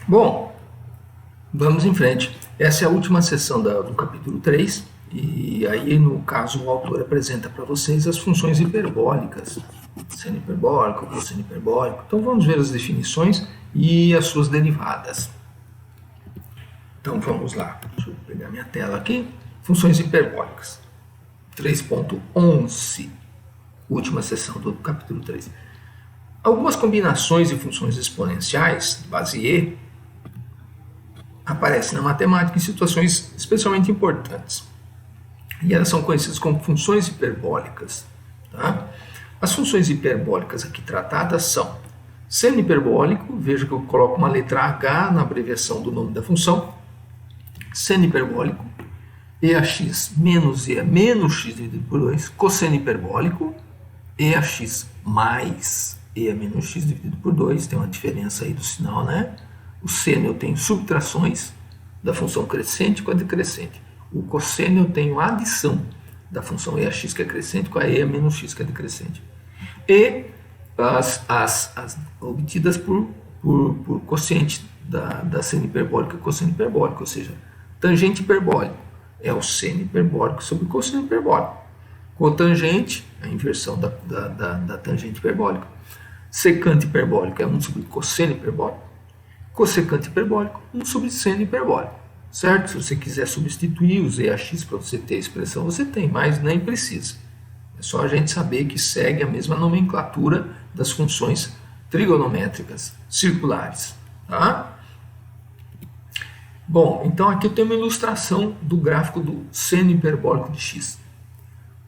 Bom, vamos em frente. Essa é a última sessão do capítulo 3, e aí, no caso, o autor apresenta para vocês as funções hiperbólicas, seno hiperbólico, cosseno hiperbólico. Então, vamos ver as definições e as suas derivadas. Então, vamos lá. Deixa eu pegar minha tela aqui. Funções hiperbólicas. 3.11, última sessão do capítulo 3. Algumas combinações de funções exponenciais, base E, aparecem na matemática em situações especialmente importantes. E elas são conhecidas como funções hiperbólicas. Tá? As funções hiperbólicas aqui tratadas são seno hiperbólico, veja que eu coloco uma letra H na abreviação do nome da função, seno hiperbólico, EAX menos E menos x dividido por 2, cosseno hiperbólico, EAX mais E menos x dividido por 2, tem uma diferença aí do sinal, né? O seno eu tenho subtrações da função crescente com a decrescente. O cosseno eu tenho adição da função EAX, que é crescente, com a E menos x, que é decrescente. E as obtidas por quociente da seno hiperbólica e cosseno hiperbólico, ou seja, tangente hiperbólico é o seno hiperbólico sobre o cosseno hiperbólico. Cotangente, a inversão da tangente hiperbólica. Secante hiperbólico é 1 sobre cosseno hiperbólico. Cossecante hiperbólico, 1 sobre seno hiperbólico. Certo? Se você quiser substituir os EAX para você ter a expressão, você tem, mas nem precisa. É só a gente saber que segue a mesma nomenclatura das funções trigonométricas circulares. Tá? Bom, então aqui eu tenho uma ilustração do gráfico do seno hiperbólico de x.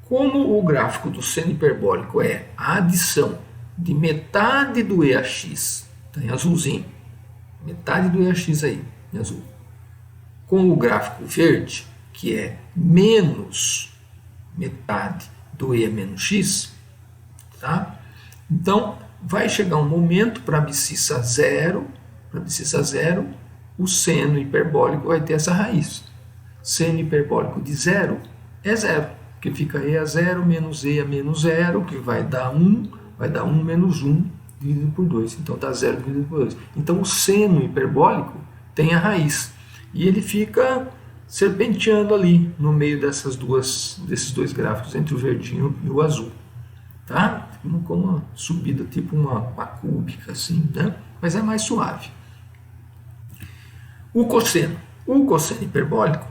Como o gráfico do seno hiperbólico é a adição de metade do EAX, está em azulzinho, metade do EAX aí, em azul, com o gráfico verde, que é menos metade do E menos x, tá? Então, vai chegar um momento para abscissa zero, o seno hiperbólico vai ter essa raiz. Seno hiperbólico de zero é zero, que fica E a zero menos E a menos zero, que vai dar 1 menos 1 dividido por 2. Então, dá 0 dividido por 2. Então, o seno hiperbólico tem a raiz. E ele fica serpenteando ali no meio desses dois gráficos, entre o verdinho e o azul. Tá? Com uma subida, tipo uma cúbica, assim, né? Mas é mais suave. O cosseno hiperbólico,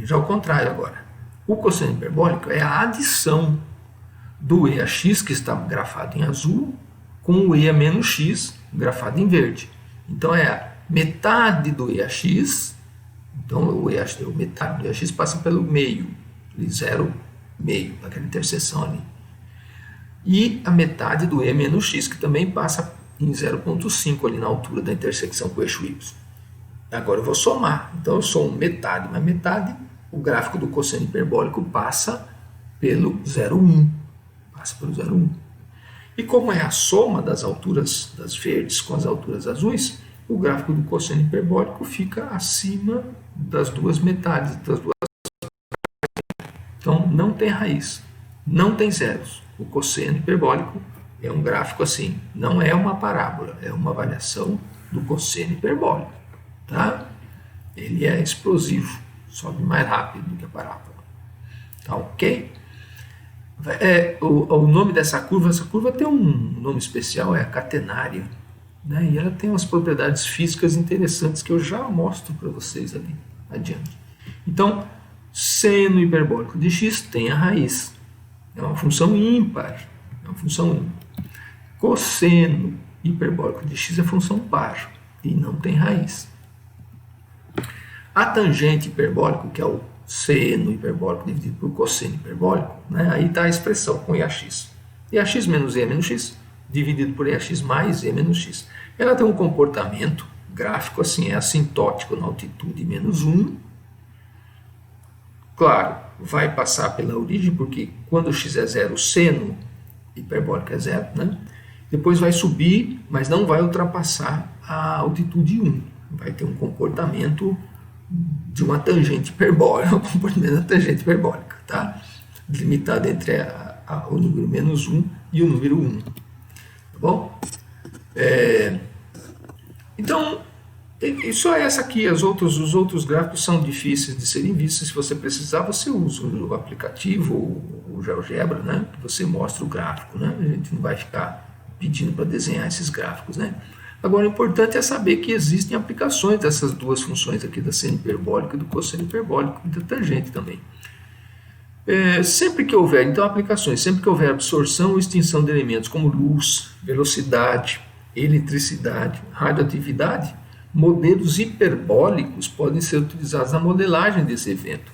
já ao contrário agora. O cosseno hiperbólico é a adição do EAX, que está grafado em azul, com o E menos x, grafado em verde. Então é a metade do EAX, então metade do EAX passa pelo meio, 0,5, naquela interseção ali. E a metade do E menos x, que também passa em 0,5 ali na altura da intersecção com o eixo Y. Agora eu vou somar, então eu somo metade mais metade, o gráfico do cosseno hiperbólico passa pelo 0,1. Passa pelo 0,1. E como é a soma das alturas das verdes com as alturas azuis, o gráfico do cosseno hiperbólico fica acima das duas metades, das duas. Então não tem raiz, não tem zeros. O cosseno hiperbólico é um gráfico assim, não é uma parábola, é uma variação do cosseno hiperbólico. Tá? Ele é explosivo, sobe mais rápido do que a parábola. Tá ok? O nome dessa curva tem um nome especial, é a catenária, né? E ela tem umas propriedades físicas interessantes que eu já mostro para vocês ali adiante. Então, seno hiperbólico de x tem a raiz, é uma função ímpar, Cosseno hiperbólico de x é função par e não tem raiz. A tangente hiperbólico, que é o seno hiperbólico dividido por cosseno hiperbólico, né? Aí está a expressão com EAX. EAX menos E menos x, dividido por EAX mais E menos x. Ela tem um comportamento gráfico assim, é assintótico na altitude menos 1. Claro, vai passar pela origem, porque quando o x é zero, o seno hiperbólico é zero, né? Depois vai subir, mas não vai ultrapassar a altitude 1. Vai ter um comportamento de uma tangente hiperbólica, tá? Limitado entre o número menos 1 e o número 1. Tá bom? Então, E só essa aqui, os outros gráficos são difíceis de serem vistos. Se você precisar, você usa o aplicativo, o GeoGebra, né? Que você mostra o gráfico, né? A gente não vai ficar pedindo para desenhar esses gráficos, né? Agora, o importante é saber que existem aplicações dessas duas funções aqui, da seno hiperbólica e do cosseno hiperbólico, e da tangente também. Sempre que houver, então, aplicações, sempre que houver absorção ou extinção de elementos como luz, velocidade, eletricidade, radioatividade, modelos hiperbólicos podem ser utilizados na modelagem desse evento.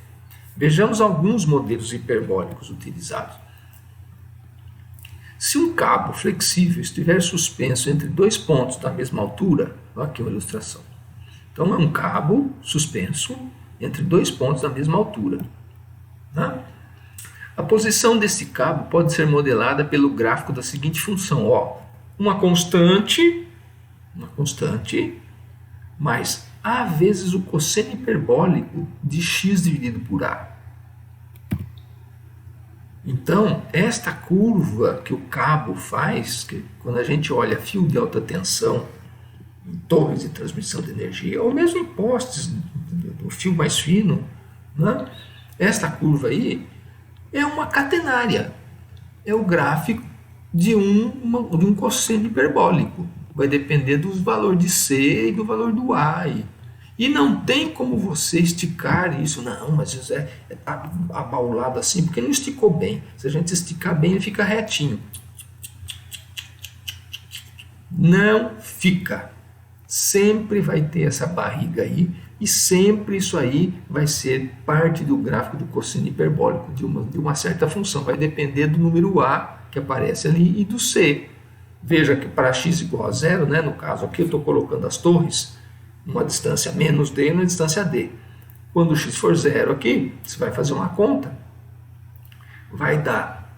Vejamos alguns modelos hiperbólicos utilizados. Se um cabo flexível estiver suspenso entre dois pontos da mesma altura, aqui uma ilustração. Então é um cabo suspenso entre dois pontos da mesma altura. Né? A posição desse cabo pode ser modelada pelo gráfico da seguinte função: uma constante, mais A vezes o cosseno hiperbólico de x dividido por A. Então, esta curva que o cabo faz, que quando a gente olha fio de alta tensão em torres de transmissão de energia, ou mesmo em postes do fio mais fino, né? Esta curva aí é uma catenária, é o gráfico de um cosseno hiperbólico. Vai depender dos valores de C e do valor do A. E não tem como você esticar isso. Não, mas isso tá abaulado assim, porque não esticou bem. Se a gente esticar bem, ele fica retinho. Não fica. Sempre vai ter essa barriga aí, e sempre isso aí vai ser parte do gráfico do cosseno hiperbólico de uma certa função. Vai depender do número A que aparece ali e do C. Veja que para x igual a zero, né, no caso aqui eu estou colocando as torres numa distância menos d e numa distância d. Quando x for zero aqui, você vai fazer uma conta, vai dar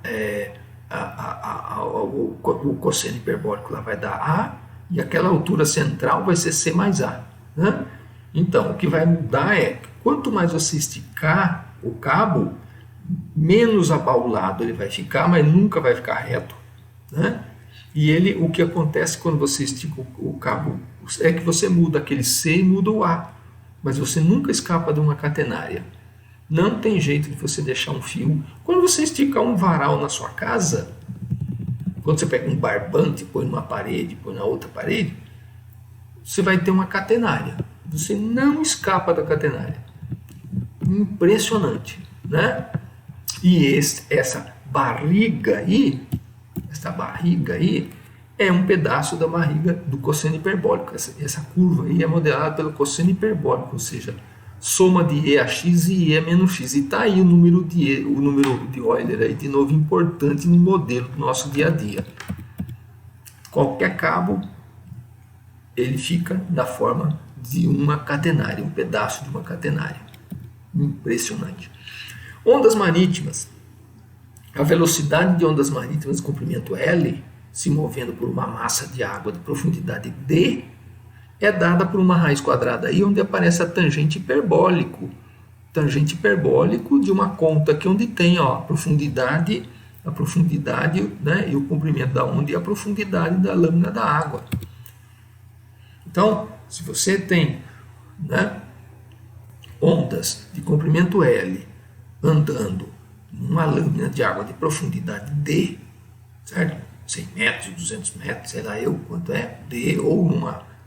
o cosseno hiperbólico lá vai dar A, e aquela altura central vai ser C mais A. Né? Então, o que vai mudar é que quanto mais você esticar o cabo, menos abaulado ele vai ficar, mas nunca vai ficar reto. Né? E o que acontece quando você estica o cabo é que você muda aquele C e muda o A, mas você nunca escapa de uma catenária. Não tem jeito de você deixar um fio. Quando você estica um varal na sua casa, quando você pega um barbante, põe numa parede, põe na outra parede, você vai ter uma catenária. Você não escapa da catenária. Impressionante, né? E essa barriga aí é um pedaço da barriga do cosseno hiperbólico. Essa curva aí é modelada pelo cosseno hiperbólico, ou seja, soma de E a x e E menos x. E está aí o número de Euler, aí, de novo, importante no modelo do nosso dia a dia. Qualquer cabo, ele fica da forma de uma catenária, um pedaço de uma catenária. Impressionante. Ondas marítimas. A velocidade de ondas marítimas de comprimento L, se movendo por uma massa de água de profundidade D, é dada por uma raiz quadrada aí, onde aparece a tangente hiperbólico. Tangente hiperbólico de uma conta aqui onde tem a profundidade, né, e o comprimento da onda e a profundidade da lâmina da água. Então, se você tem, né, ondas de comprimento L andando numa lâmina de água de profundidade D, certo? 100 metros, 200 metros, sei lá eu quanto é, D, ou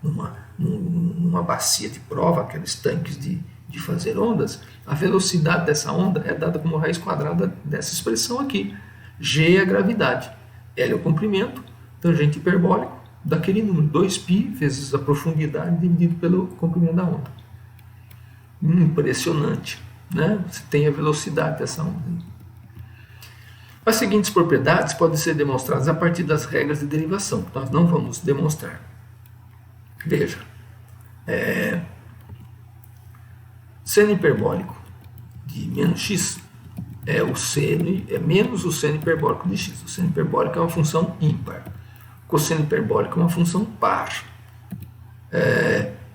numa bacia de prova, aqueles tanques de fazer ondas, a velocidade dessa onda é dada como raiz quadrada dessa expressão aqui. G é a gravidade, L é o comprimento, tangente hiperbólico, daquele número, 2π vezes a profundidade dividido pelo comprimento da onda. Impressionante, né? Você tem a velocidade dessa onda. As seguintes propriedades podem ser demonstradas a partir das regras de derivação, que nós não vamos demonstrar. Veja, seno hiperbólico de menos x é menos o seno hiperbólico de x. O seno hiperbólico é uma função ímpar. O cosseno hiperbólico é uma função par.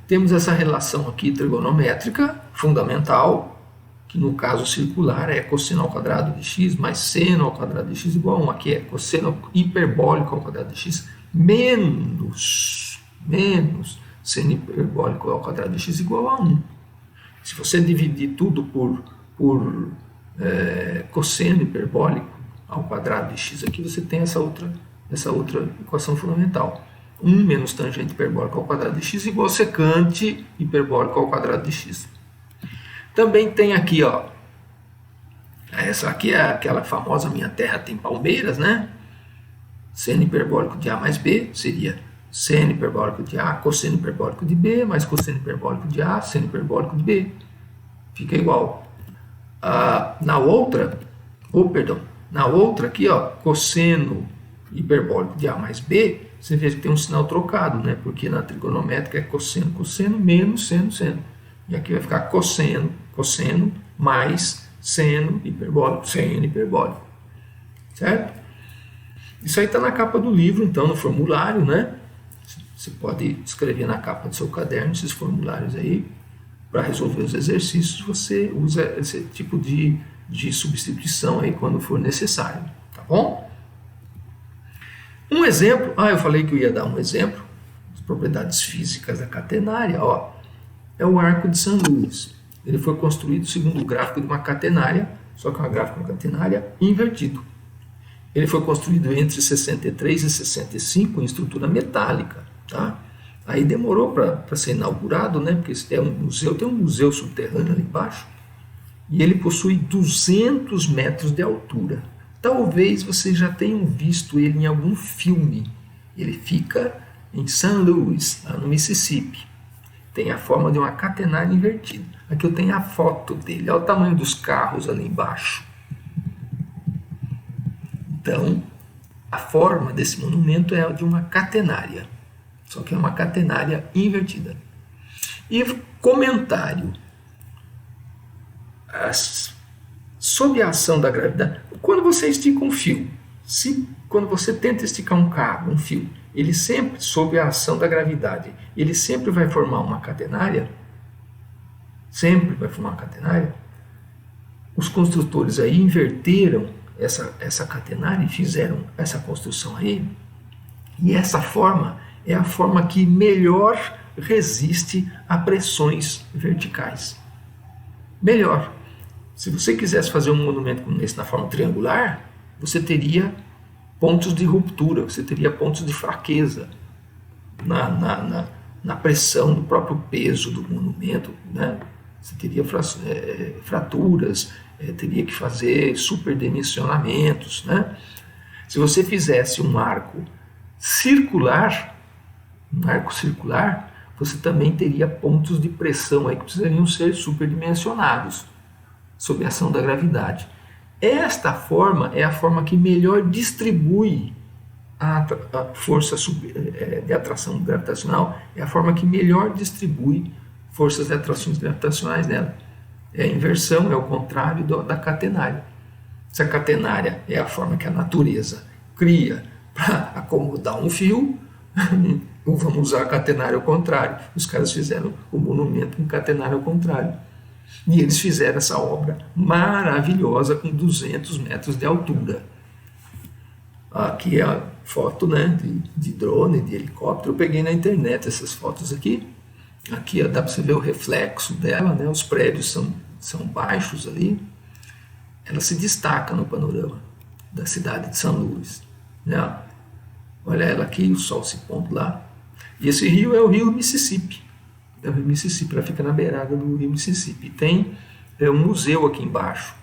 Temos essa relação aqui trigonométrica fundamental, que no caso circular é cosseno ao quadrado de x mais seno ao quadrado de x igual a 1. Aqui é cosseno hiperbólico ao quadrado de x menos seno hiperbólico ao quadrado de x igual a 1. Se você dividir tudo por cosseno hiperbólico ao quadrado de x, aqui você tem essa outra equação fundamental. 1 menos tangente hiperbólica ao quadrado de x igual a secante hiperbólico ao quadrado de x. Também tem aqui, ó, essa aqui é aquela famosa minha terra tem palmeiras, né? Seno hiperbólico de A mais B seria seno hiperbólico de A, cosseno hiperbólico de B, mais cosseno hiperbólico de A, seno hiperbólico de B. Fica igual. Na outra aqui, ó, cosseno hiperbólico de A mais B, você vê que tem um sinal trocado, né? Porque na trigonométrica é cosseno, cosseno, menos seno, seno. E aqui vai ficar cosseno, cosseno, mais seno hiperbólico, seno hiperbólico. Certo? Isso aí está na capa do livro, então, no formulário, né? Você pode escrever na capa do seu caderno esses formulários aí. Para resolver os exercícios, você usa esse tipo de substituição aí quando for necessário. Tá bom? Um exemplo, eu falei que eu ia dar um exemplo, as propriedades físicas da catenária, ó, é o arco de São Luís. Ele foi construído segundo o gráfico de uma catenária, só que é um gráfico de uma catenária invertido. Ele foi construído entre 63 e 65 em estrutura metálica, tá? Aí demorou para ser inaugurado, né? Porque é um museu, tem um museu subterrâneo ali embaixo, e ele possui 200 metros de altura. Talvez vocês já tenham visto ele em algum filme. Ele fica em St. Louis, lá no Mississippi. Tem a forma de uma catenária invertida. Aqui eu tenho a foto dele. Olha o tamanho dos carros ali embaixo. Então, a forma desse monumento é a de uma catenária. Só que é uma catenária invertida. E comentário. Sob a ação da gravidade, quando você estica um fio, quando você tenta esticar um cabo, um fio, ele sempre, sob a ação da gravidade, ele sempre vai formar uma catenária, os construtores aí inverteram essa catenária e fizeram essa construção aí, e essa forma é a forma que melhor resiste a pressões verticais. Melhor. Se você quisesse fazer um monumento como esse na forma triangular, você teria pontos de ruptura, você teria pontos de fraqueza na pressão, no próprio peso do monumento, né? Você teria fraturas, teria que fazer superdimensionamentos, né? Se você fizesse um arco circular, você também teria pontos de pressão aí que precisariam ser superdimensionados sob a ação da gravidade. Esta forma é a forma que melhor distribui a força de atração gravitacional, é a forma que melhor distribui forças de atrações gravitacionais nela. É a inversão, é o contrário da catenária. Se a catenária é a forma que a natureza cria para acomodar um fio, vamos usar a catenária ao contrário. Os caras fizeram o monumento com catenária ao contrário. E eles fizeram essa obra maravilhosa com 200 metros de altura. Aqui é a foto, né, de drone, de helicóptero. Eu peguei na internet essas fotos aqui. Aqui dá para você ver o reflexo dela, né? Os prédios são baixos ali. Ela se destaca no panorama da cidade de São Luís, né? Olha ela aqui, o sol se pondo lá. E esse rio é o rio Mississippi. É o rio Mississippi, ela fica na beirada do rio Mississippi. Tem um museu aqui embaixo.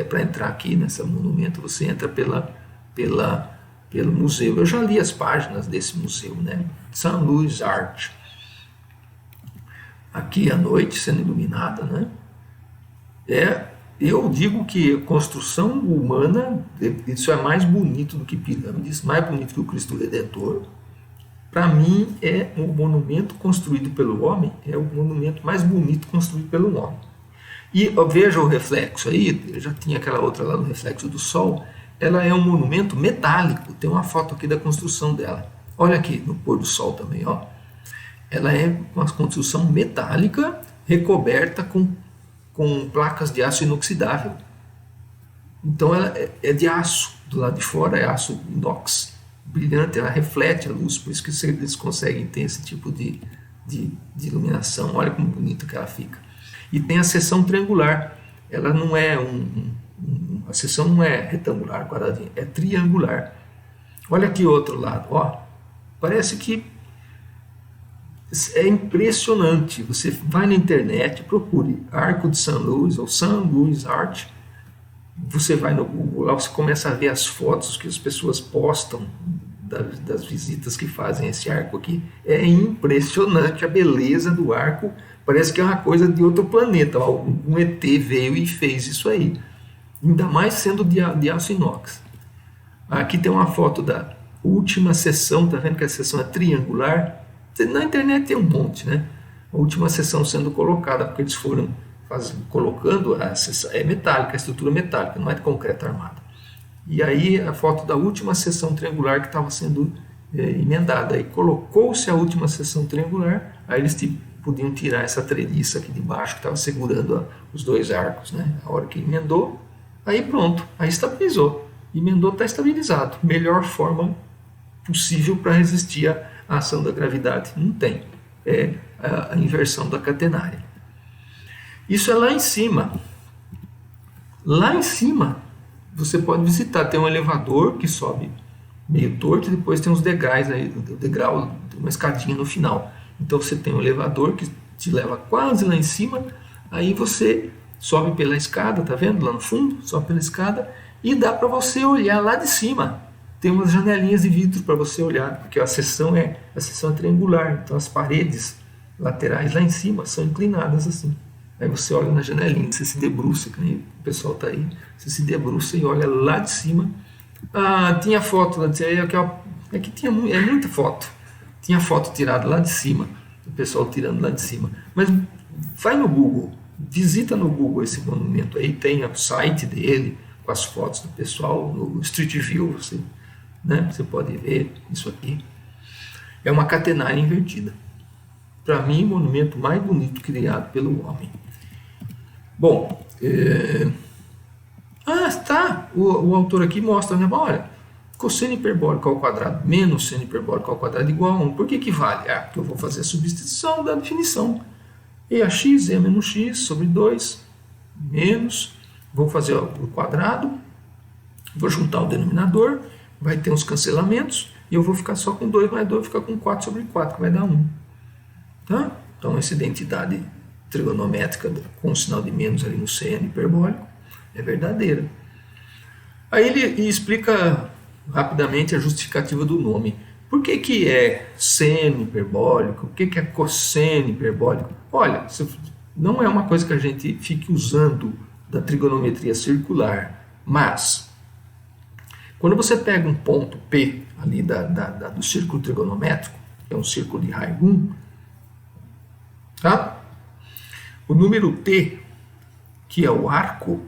Para entrar aqui nesse monumento, você entra pelo museu. Eu já li as páginas desse museu, né? St. Louis Art. Aqui à noite, sendo iluminada, né? Eu digo que a construção humana, isso é mais bonito do que pirâmides, mais bonito que o Cristo Redentor. Para mim, é um monumento construído pelo homem, é o monumento mais bonito construído pelo homem. E veja o reflexo aí, eu já tinha aquela outra lá no reflexo do sol, ela é um monumento metálico, tem uma foto aqui da construção dela. Olha aqui, no pôr do sol também, ó. Ela é uma construção metálica, recoberta com placas de aço inoxidável. Então ela é de aço, do lado de fora é aço inox, brilhante, ela reflete a luz, por isso que eles conseguem ter esse tipo de de iluminação. Olha como bonito que ela fica. E tem a seção triangular. Ela não é a seção não é retangular, quadradinha, é triangular. Olha aqui o outro lado, ó. Parece que é impressionante. Você vai na internet, procure Arco de São Luís ou São Luís Art. Você vai no Google, lá você começa a ver as fotos que as pessoas postam das visitas que fazem esse arco aqui. É impressionante a beleza do arco. Parece que é uma coisa de outro planeta. Um ET veio e fez isso aí. Ainda mais sendo de aço inox. Aqui tem uma foto da última sessão. Tá vendo que a sessão é triangular? Na internet tem um monte, né? A última sessão sendo colocada, porque eles foram colocando a sessão, é metálica, a estrutura metálica, não é de concreto armado. E aí a foto da última seção triangular que estava sendo emendada. Aí colocou-se a última seção triangular, aí eles podiam tirar essa treliça aqui de baixo que estava segurando os dois arcos, né? A hora que emendou, aí pronto, aí estabilizou. Emendou, está estabilizado. Melhor forma possível para resistir à ação da gravidade. Não tem. É a inversão da catenária. Isso é lá em cima. Lá em cima, você pode visitar. Tem um elevador que sobe meio torto e depois tem uns degraus aí, degrau, uma escadinha no final. Então você tem um elevador que te leva quase lá em cima, aí você sobe pela escada, tá vendo? Lá no fundo, sobe pela escada e dá para você olhar lá de cima. Tem umas janelinhas de vidro para você olhar, porque a seção é triangular, então as paredes laterais lá em cima são inclinadas assim. Aí você olha na janelinha, você se debruça, que nem o pessoal está aí, você se debruça e olha lá de cima. Tinha foto lá de cima, é que tinha muita foto. Tinha foto tirada lá de cima, o pessoal tirando lá de cima. Mas vai no Google, visita no Google esse monumento aí, tem o site dele, com as fotos do pessoal, no Street View, você pode ver isso aqui. É uma catenária invertida. Para mim, o monumento mais bonito criado pelo homem. Bom, o autor aqui mostra, né? Olha, cosseno hiperbólico ao quadrado menos seno hiperbólico ao quadrado igual a 1. Por que vale? Porque eu vou fazer a substituição da definição. E a x é menos x sobre 2 menos, vou fazer o quadrado, vou juntar o denominador, vai ter uns cancelamentos, e eu vou ficar só com 2 mais 2, vou ficar com 4 sobre 4, que vai dar 1. Tá? Então essa identidade trigonométrica com o sinal de menos ali no seno hiperbólico é verdadeira. Aí ele explica rapidamente a justificativa do nome. Por que é seno hiperbólico? Por que é cosseno hiperbólico? Olha, não é uma coisa que a gente fique usando da trigonometria circular, mas quando você pega um ponto P ali do círculo trigonométrico, que é um círculo de raio 1, tá? O número T, que é o arco,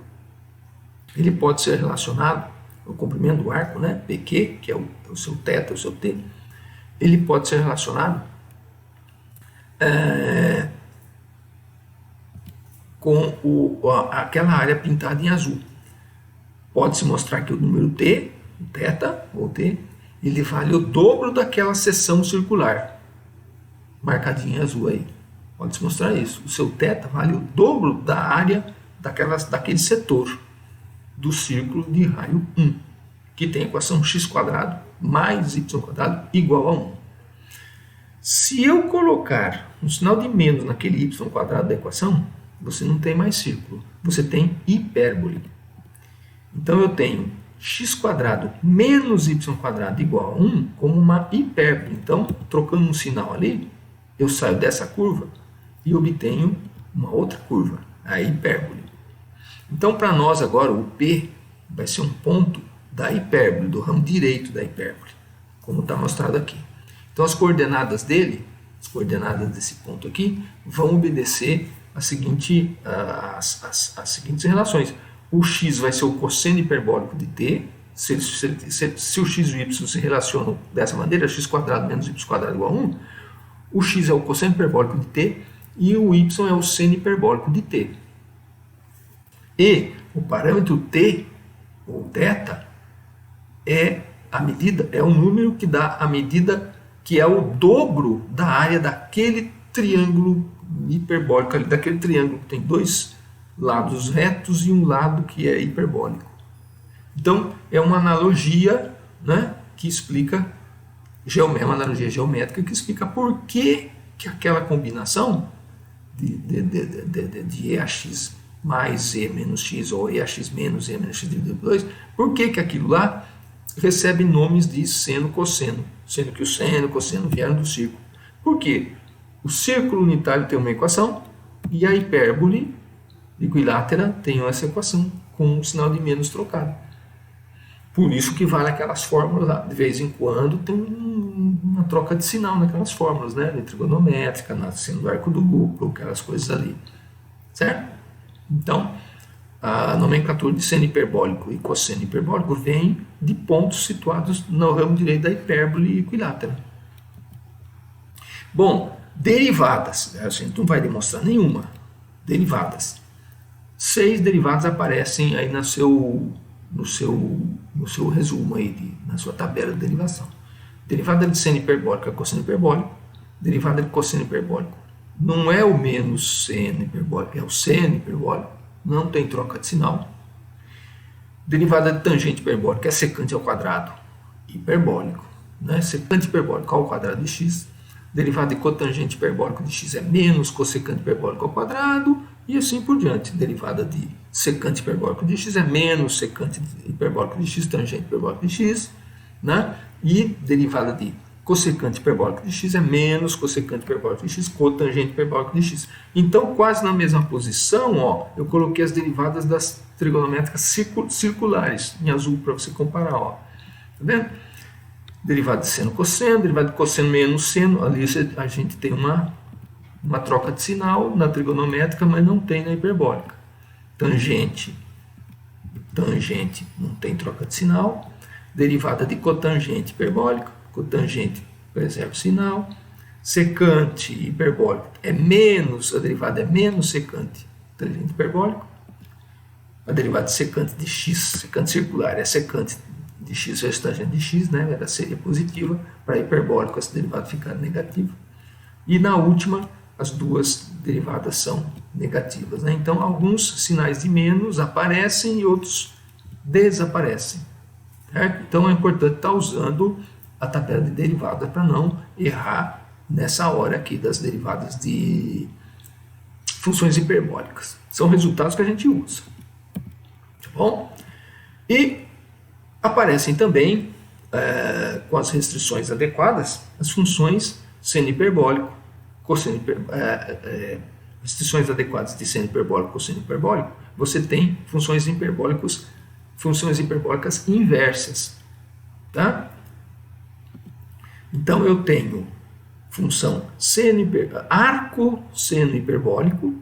ele pode ser relacionado, o comprimento do arco, né? PQ, que é o seu θ, o seu T, ele pode ser relacionado com aquela área pintada em azul. Pode-se mostrar que o número T, o θ, ou T, ele vale o dobro daquela seção circular, marcadinha em azul aí. Pode-se mostrar isso. O seu θ vale o dobro da área daquele setor do círculo de raio 1, que tem a equação x² mais y² igual a 1. Se eu colocar um sinal de menos naquele y² da equação, você não tem mais círculo, você tem hipérbole. Então eu tenho x² menos y² igual a 1 como uma hipérbole. Então, trocando um sinal ali, eu saio dessa curva e obtenho uma outra curva, a hipérbole. Então, para nós agora, o P vai ser um ponto da hipérbole, do ramo direito da hipérbole, como está mostrado aqui. Então, as coordenadas dele, as coordenadas desse ponto aqui, vão obedecer as seguintes relações. O x vai ser o cosseno hiperbólico de t, se o x e o y se relacionam dessa maneira, x² menos y² igual a 1, o x é o cosseno hiperbólico de t e o y é o seno hiperbólico de t. E o parâmetro t, ou θ, é um número que dá a medida que é o dobro da área daquele triângulo hiperbólico, ali, daquele triângulo que tem dois lados retos e um lado que é hiperbólico. Então, é uma analogia, né, que explica, uma analogia geométrica que explica por que aquela combinação de EAX mais E menos X, ou EAX menos E menos X dividido por 2, por que aquilo lá recebe nomes de seno, cosseno, sendo que o seno e o cosseno vieram do círculo. Por quê? O círculo unitário tem uma equação e a hipérbole equilátera tem essa equação com um sinal de menos trocado. Por isso que vale aquelas fórmulas lá. De vez em quando tem uma troca de sinal naquelas fórmulas, né? De trigonométrica, na seno do arco duplo, aquelas coisas ali. Certo? Então, a nomenclatura de seno hiperbólico e cosseno hiperbólico vem de pontos situados no ramo direito da hipérbole equilátera. Bom, derivadas. A gente não vai demonstrar nenhuma. Derivadas. 6 derivadas aparecem aí no seu resumo, aí na sua tabela de derivação. Derivada de seno hiperbólico é cosseno hiperbólico. Derivada de cosseno hiperbólico não é o menos seno hiperbólico, é o seno hiperbólico. Não tem troca de sinal. Derivada de tangente hiperbólica é secante ao quadrado hiperbólico. Né? Secante hiperbólico ao quadrado de x. Derivada de cotangente hiperbólico de x é menos cossecante hiperbólico ao quadrado, e assim por diante. Derivada de secante hiperbólico de x é menos secante hiperbólico de x, tangente hiperbólico de x, né? E derivada de cossecante hiperbólico de x é menos cossecante hiperbólico de x, cotangente hiperbólico de x. Então, quase na mesma posição, ó, eu coloquei as derivadas das trigonométricas circulares, em azul, para você comparar. Ó. Tá vendo? Derivada de seno, cosseno, derivada de cosseno menos seno, ali a gente tem uma troca de sinal na trigonométrica, mas não tem na hiperbólica. Tangente não tem troca de sinal. Derivada de cotangente hiperbólica, cotangente preserva o sinal. Secante hiperbólico é menos, a derivada é menos secante tangente hiperbólico. A derivada de secante de x, secante circular, é secante de x vezes tangente de x, né? Ela seria positiva. Para hiperbólico, essa derivada fica negativa. E na última, as duas derivadas são negativas. Né? Então, alguns sinais de menos aparecem e outros desaparecem. Certo? Então, é importante estar usando a tabela de derivadas para não errar nessa hora aqui das derivadas de funções hiperbólicas. São resultados que a gente usa. Tá bom? E aparecem também, com as restrições adequadas, as funções seno hiperbólico, cosseno hiperbólico, restrições adequadas de seno hiperbólico, cosseno hiperbólico. Você tem funções hiperbólicas inversas, tá? Então eu tenho função arco seno hiperbólico.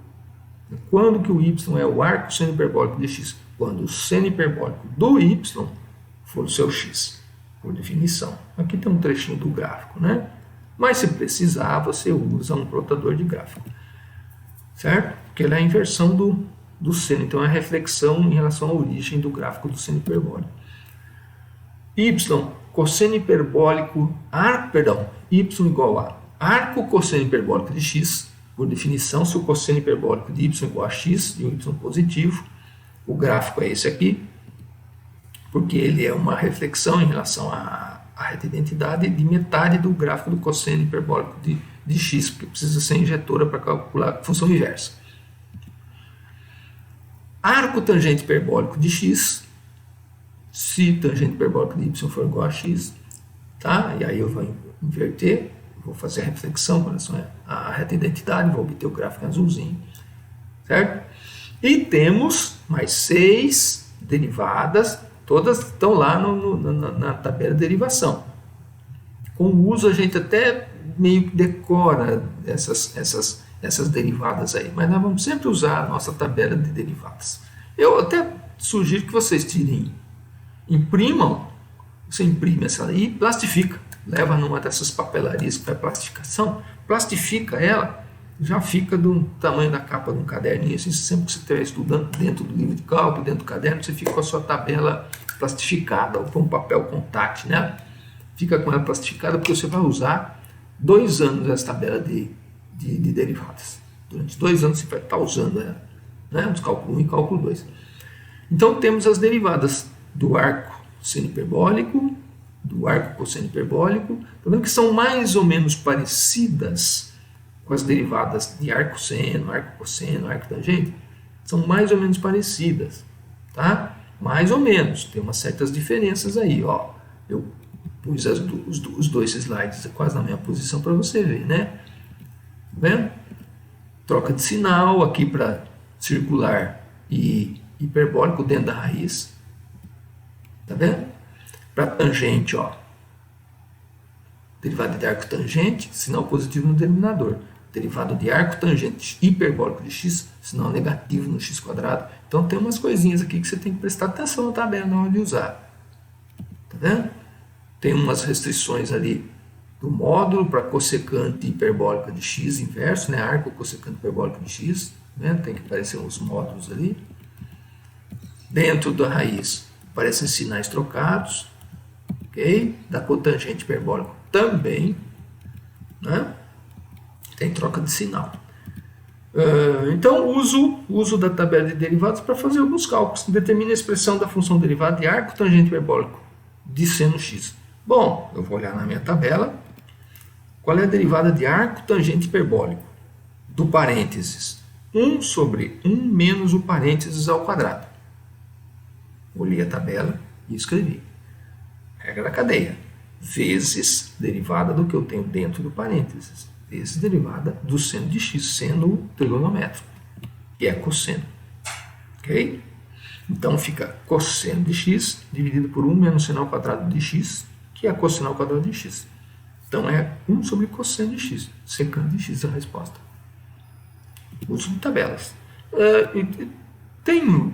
Quando que o y é o arco seno hiperbólico de x? Quando o seno hiperbólico do y for o seu x, por definição. Aqui tem um trechinho do gráfico, né? Mas se precisar, você usa um plotador de gráfico, certo? Porque ele é a inversão do seno, então é a reflexão em relação à origem do gráfico do seno hiperbólico. Y, cosseno hiperbólico, y igual a arco cosseno hiperbólico de x, por definição, se o cosseno hiperbólico de y igual a x, e o y positivo, o gráfico é esse aqui, porque ele é uma reflexão em relação à reta de identidade de metade do gráfico do cosseno hiperbólico de x, porque precisa ser injetora para calcular a função inversa. Arco tangente hiperbólico de x, se tangente hiperbólico de y for igual a x, tá? E aí eu vou inverter, vou fazer a reflexão com relação à reta de identidade, vou obter o gráfico em azulzinho, certo? E temos mais 6 derivadas, todas estão lá na tabela de derivação. Com o uso a gente até meio que decora essas derivadas aí, mas nós vamos sempre usar a nossa tabela de derivadas. Eu até sugiro que vocês imprimam, você imprime essa aí e plastifica, leva numa dessas papelarias que faz plastificação, plastifica ela, já fica do tamanho da capa de um caderninho, assim, sempre que você estiver estudando dentro do livro de cálculo, dentro do caderno, você fica com a sua tabela plastificada, ou com um papel contact, né? Fica com ela plastificada porque você vai usar 2 anos essa tabela de de derivadas. Durante 2 anos você vai estar usando ela, né? Os cálculo 1 e cálculo 2. Então temos as derivadas do arco seno hiperbólico, do arco cosseno hiperbólico. Está vendo que são mais ou menos parecidas com as derivadas de arco seno, arco cosseno, arco tangente? São mais ou menos parecidas, tá? Mais ou menos, tem umas certas diferenças aí, ó. Eu pus os 2 slides quase na mesma posição para você ver, né? Tá vendo? Troca de sinal aqui para circular e hiperbólico dentro da raiz. Tá vendo? Para tangente, ó. Derivada de arco tangente, sinal positivo no denominador. Derivada de arco tangente hiperbólico de x, sinal negativo no x quadrado. Então tem umas coisinhas aqui que você tem que prestar atenção na tabela na hora de usar. Tá vendo? Tem umas restrições ali do módulo para cossecante hiperbólica de x inverso, né? Arco cossecante hiperbólico de x, né? Tem que aparecer os módulos ali. Dentro da raiz aparecem sinais trocados, ok? Da cotangente hiperbólico também, né? Tem troca de sinal. Então, uso da tabela de derivados para fazer alguns cálculos. Determina a expressão da função derivada de arco tangente hiperbólico de seno x. Bom, eu vou olhar na minha tabela. Qual é a derivada de arco tangente hiperbólico? Do parênteses 1 sobre 1 menos o parênteses ao quadrado. Olhei a tabela e escrevi. Regra da cadeia. Vezes derivada do que eu tenho dentro do parênteses. Vezes derivada do seno de x, seno trigonométrico, que é cosseno. Ok? Então fica cosseno de x dividido por 1 menos seno ao quadrado de x, que é cosseno ao quadrado de x. Então é 1 sobre cosseno de x, secante de x a resposta. Uso de tabelas. Tem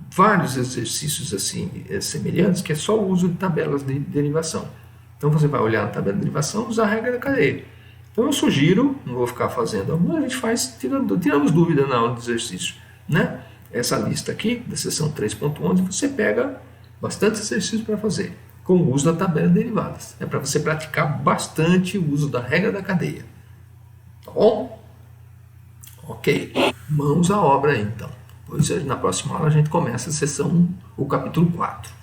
vários exercícios assim semelhantes que é só o uso de tabelas de derivação. Então você vai olhar na tabela de derivação e usar a regra da cadeia. Então eu sugiro, não vou ficar fazendo, a gente faz, tiramos dúvida na aula de exercício, né? Essa lista aqui, da seção 3.11, você pega bastante exercício para fazer, com o uso da tabela de derivadas. É para você praticar bastante o uso da regra da cadeia. Tá bom? Ok, mãos à obra aí, então. Pois na próxima aula a gente começa a seção, o capítulo 4.